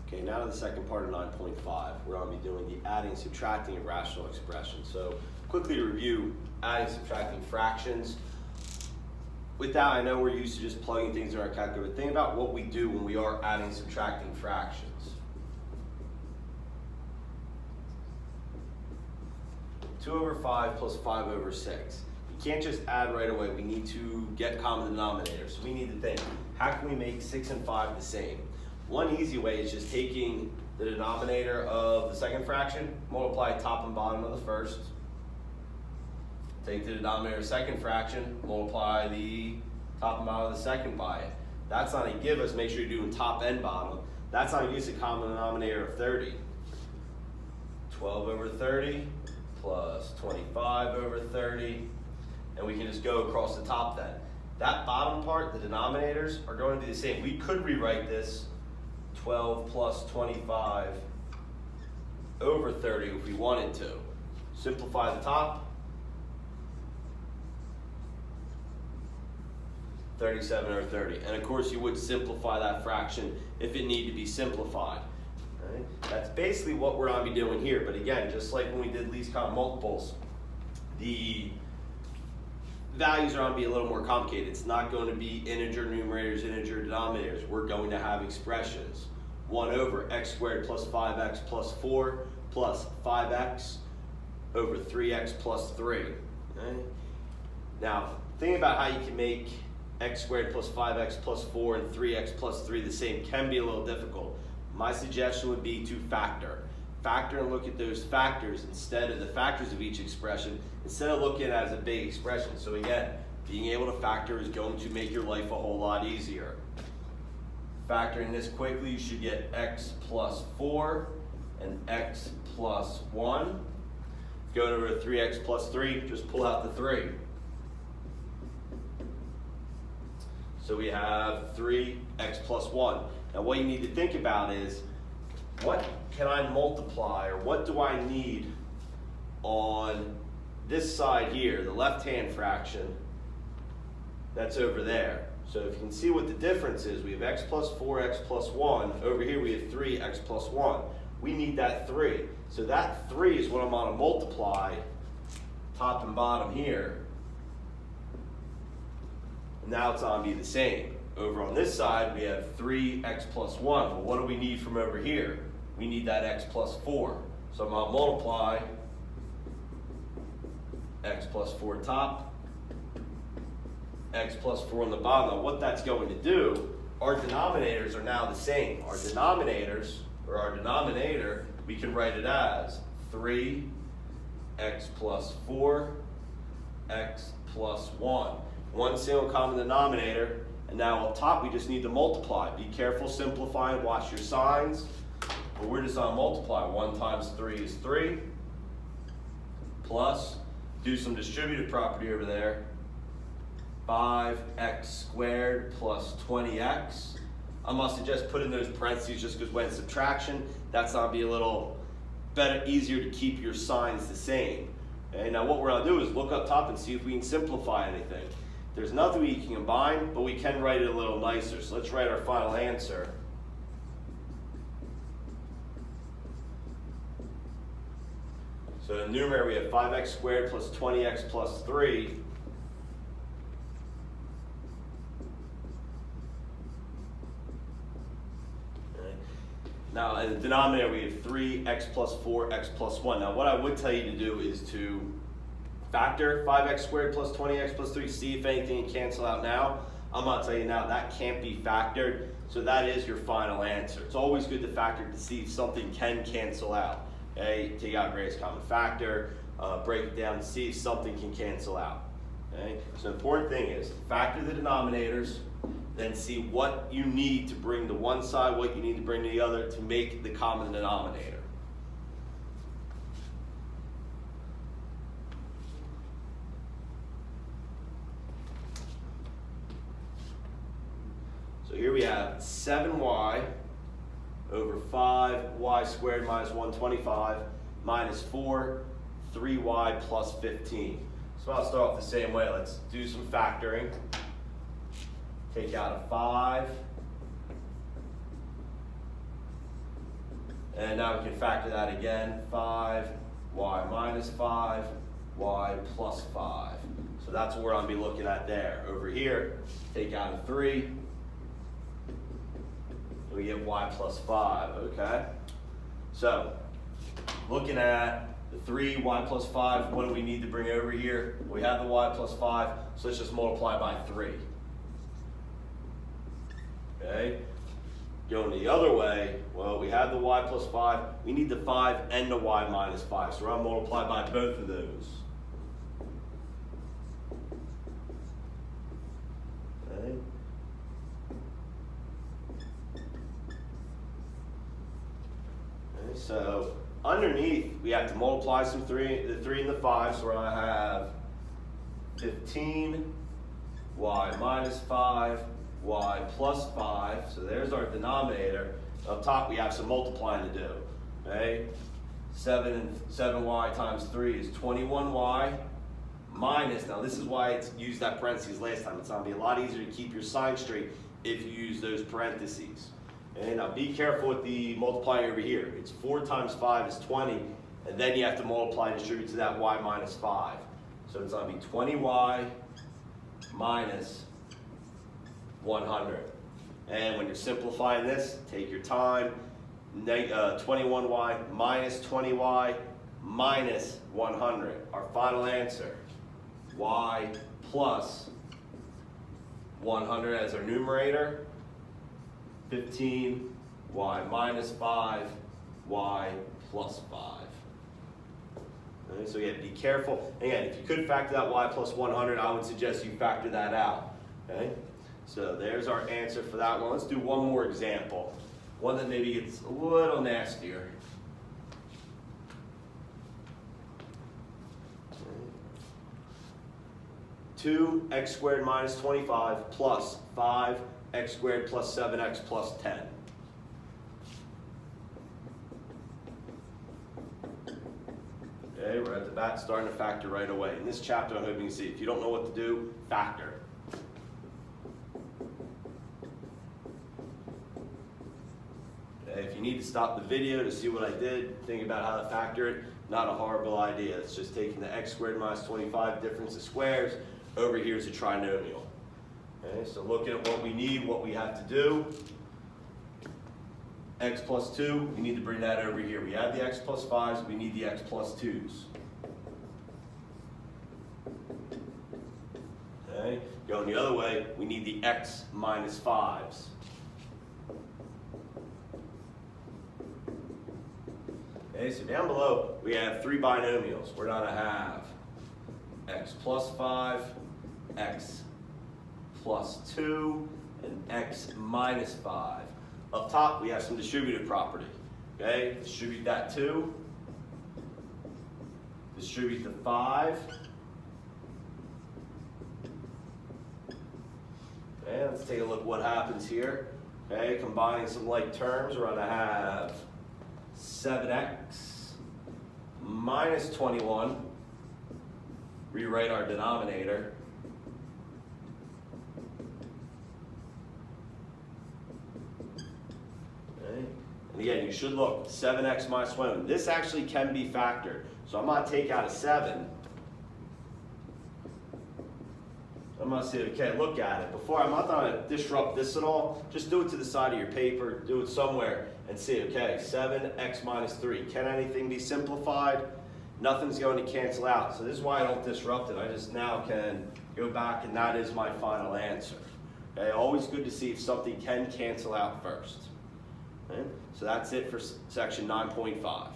Okay, now to the second part of 9.5. We're going to be doing the adding, subtracting, and rational expressions. So quickly to review adding, subtracting fractions. With that, I know we're used to just plugging things in our calculator. Think about what we do when we are adding, subtracting fractions. Two over 5 plus 5 over 6. You can't just add right away. We need to get common denominators. So we need to think, how can we make 6 and 5 the same? One easy way is just taking the denominator of the second fraction, multiply top and bottom of the first. Take the denominator of the second fraction, multiply the top and bottom of the second by it. That's not going to give us, make sure you're doing top and bottom. That's not going to use the common denominator of 30. 12 over 30 plus 25 over 30. And we can just go across the top then. That bottom part, the denominators, are going to be the same. We could rewrite this 12 plus 25 over 30 if we wanted to. Simplify the top. 37 over 30. And of course you would simplify that fraction if it needed to be simplified. Right? That's basically what we're going to be doing here. But again, just like when we did least common multiples, the values are going to be a little more complicated. It's not going to be integer numerators, integer denominators. We're going to have expressions. 1 over x squared plus 5x plus 4 plus 5x over 3x plus 3. Okay? Now, think about how you can make x squared plus 5x plus 4 and 3x plus 3 the same. Can be a little difficult. My suggestion would be to factor. Factor and look at those factors instead of the factors of each expression, instead of looking at it as a big expression. So again, being able to factor is going to make your life a whole lot easier. Factoring this quickly, you should get x plus 4 and x plus 1. Going over to 3x plus 3, just pull out the 3. So we have 3x plus 1. Now what you need to think about is, what can I multiply, or what do I need on this side here, the left-hand fraction that's over there? So if you can see what the difference is, we have x plus 4, x plus 1. Over here we have 3x plus 1. We need that 3. So that 3 is what I'm going to multiply top and bottom here. Now it's going to be the same. Over on this side we have 3x plus 1. But what do we need from over here? We need that x plus 4. So I'm going to multiply x plus 4 top, x plus 4 on the bottom. Now what that's going to do, our denominators are now the same. Our denominators, or our denominator, we can write it as 3x plus 4, x plus 1. One single common denominator, and now up top we just need to multiply. Be careful simplifying, watch your signs. But we're just going to multiply. 1 times 3 is 3, plus, do some distributive property over there, 5x squared plus 20x. I'm going to suggest putting those parentheses just because when it's subtraction, that's going to be a little better, easier to keep your signs the same. Okay? Now what we're going to do is look up top and see if we can simplify anything. There's nothing we can combine, but we can write it a little nicer. So let's write our final answer. So in the numerator we have 5x squared plus 20x plus 3. Okay. Now in the denominator we have 3x plus 4x plus 1. Now what I would tell you to do is to factor 5x squared plus 20x plus 3, see if anything can cancel out now. I'm going to tell you now that can't be factored, so that is your final answer. It's always good to factor to see if something can cancel out. Okay, take out greatest common factor, break it down to see if something can cancel out. Okay, so the important thing is factor the denominators, then see what you need to bring to one side, what you need to bring to the other to make the common denominator. So here we have 7y over 5y squared minus 125 minus 4, 3y plus 15. So I'll start off the same way. Let's do some factoring. Take out a 5, And now we can factor that again, 5, y minus 5, y plus 5. So that's what we're going to be looking at there. Over here, take out a 3, we get y plus 5, okay? So, looking at the 3, y plus 5, what do we need to bring over here? We have the y plus 5, so let's just multiply by 3. Okay? Going the other way, well, we have the y plus 5, we need the 5 and the y minus 5, so we're going to multiply by both of those. Okay? So underneath, we have to multiply the 3 and the 5, so we're going to have 15, y minus 5, y plus 5. So there's our denominator. Up top, we have some multiplying to do. Okay? 7y times 3 is 21y minus, now this is why it's used that parentheses last time. It's going to be a lot easier to keep your sign straight if you use those parentheses. Okay, now be careful with the multiplying over here. It's 4 times 5 is 20, and then you have to multiply and distribute to that y minus 5. So it's going to be 20y minus 100. And when you're simplifying this, take your time. 21y minus 20y minus 100. Our final answer, y plus 100 as our numerator. 15, y minus 5, y plus 5. Okay, so again, be careful. Again, if you could factor that y plus 100, I would suggest you factor that out. Okay? So there's our answer for that one. Let's do one more example. One that maybe gets a little nastier. 2x squared minus 25 plus 5x squared plus 7x plus 10. Okay, we're at the bat starting to factor right away. In this chapter, I'm hoping you see, if you don't know what to do, factor. Okay, if you need to stop the video to see what I did, think about how to factor it, not a horrible idea. It's just taking the x squared minus 25 difference of squares. Over here is a trinomial. Okay, so looking at what we need, what we have to do. X plus 2, we need to bring that over here. We have the x plus 5s, we need the x plus 2s. Okay, going the other way, we need the x minus 5s. Okay, so down below, we have 3 binomials. We're going to have x plus 5, x plus 2, and x minus 5. Up top, we have some distributive property. Okay, distribute that 2, distribute the 5. Okay, let's take a look at what happens here. Okay, combining some like terms, we're going to have 7x minus 21. Rewrite our denominator. Okay. And again, you should look, 7x minus 21. This actually can be factored. So I'm going to take out a 7. I'm going to say, okay, look at it. Before, I'm not going to disrupt this at all. Just do it to the side of your paper. Do it somewhere and see, okay, 7x minus 3. Can anything be simplified? Nothing's going to cancel out. So this is why I don't disrupt it. I just now can go back, and that is my final answer. Okay, always good to see if something can cancel out first. Okay? So that's it for section 9.5.